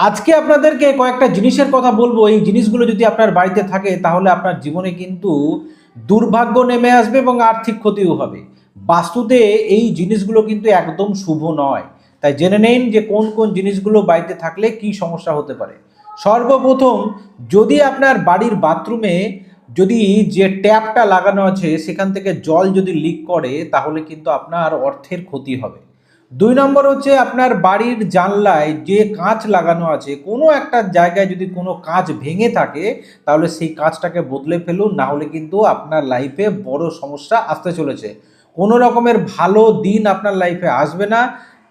আজকে আপনাদেরকে কয়েকটা জিনিসের কথা বলবো। এই জিনিসগুলো যদি আপনার বাড়িতে থাকে তাহলে আপনার জীবনে কিন্তু দুর্ভাগ্য নেমে আসবে এবং আর্থিক ক্ষতিও হবে। বাস্তুতে এই জিনিসগুলো কিন্তু একদম শুভ নয়। তাই জেনে নিন যে কোন কোন জিনিসগুলো বাড়িতে থাকলে কি সমস্যা হতে পারে। সর্বপ্রথম, যদি আপনার বাড়ির বাথরুমে যদি যে ট্যাপটা লাগানো আছে সেখান থেকে জল যদি লিক করে তাহলে কিন্তু আপনার অর্থের ক্ষতি হবে। ২ নম্বর হচ্ছে, আপনার বাড়ির জানলায় যে কাঁচ লাগানো আছে কোনো একটা জায়গায় যদি কোনো কাঁচ ভেঙে থাকে তাহলে সেই কাঁচটাকে বদলে ফেলুন, না হলে কিন্তু আপনার লাইফে বড় সমস্যা আসতে চলেছে। কোনো রকমের ভালো দিন আপনার লাইফে আসবে না,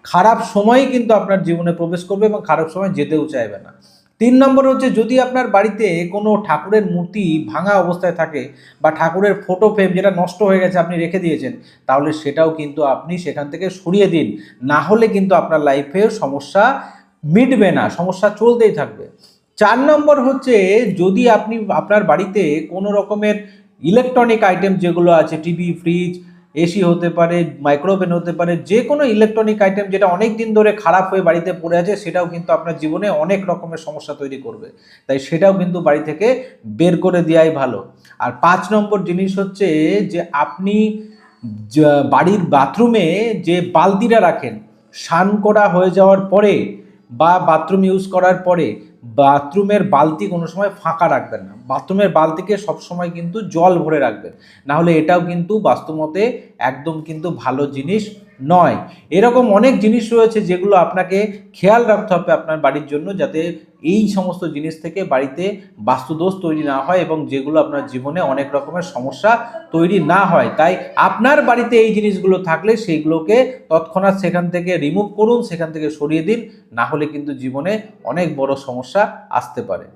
খারাপ সময়ই কিন্তু আপনার জীবনে প্রবেশ করবে এবং খারাপ সময় যেতেও চাইবে না। ৩ নম্বর হচ্ছে, যদি আপনার বাড়িতে কোনো ঠাকুরের মূর্তি ভাঙা অবস্থায় থাকে বা ঠাকুরের ফটো ফ্রেম যেটা নষ্ট হয়ে গেছে আপনি রেখে দিয়েছেন, তাহলে সেটাও কিন্তু আপনি সেখান থেকে সরিয়ে দিন, না হলে কিন্তু আপনার লাইফে সমস্যা মিটবে না, সমস্যা চলতেই থাকবে। ৪ নম্বর হচ্ছে, যদি আপনি আপনার বাড়িতে কোনো রকমের ইলেকট্রনিক আইটেম যেগুলো আছে, টিভি, ফ্রিজ, এসি হতে পারে, মাইক্রোওভেন হতে পারে, যে কোনো ইলেকট্রনিক আইটেম যেটা অনেক দিন ধরে খারাপ হয়ে বাড়িতে পড়ে আছে, সেটাও কিন্তু আপনার জীবনে অনেক রকমের সমস্যা তৈরি করবে। তাই সেটাও কিন্তু বাড়ি থেকে বের করে দেওয়াই ভালো। আর ৫ নম্বর জিনিস হচ্ছে যে, আপনি বাড়ির বাথরুমে যে বালতিটা রাখেন, স্নান করা হয়ে যাওয়ার পরে বা বাথরুম ইউজ করার পরে বাথরুমের বালতি কোনো সময় ফাঁকা রাখবেন না। বাথরুমের বালতিকে সবসময় কিন্তু জল ভরে রাখবেন, না হলে এটাও কিন্তু বাস্তুমতে একদম কিন্তু ভালো জিনিস নয়। এরকম অনেক জিনিস রয়েছে যেগুলো আপনাকে খেয়াল রাখতে হবে আপনার বাড়ির জন্য, যাতে এই সমস্ত জিনিস থেকে বাড়িতে বাস্তুদোষ তৈরি না হয় এবং যেগুলো আপনার জীবনে অনেক রকমের সমস্যা তৈরি না হয়। তাই আপনার বাড়িতে এই জিনিসগুলো থাকলে সেইগুলোকে তৎক্ষণাৎ সেখান থেকে রিমুভ করুন, সেখান থেকে সরিয়ে দিন, না হলে কিন্তু জীবনে অনেক বড় সমস্যা আসতে পারে।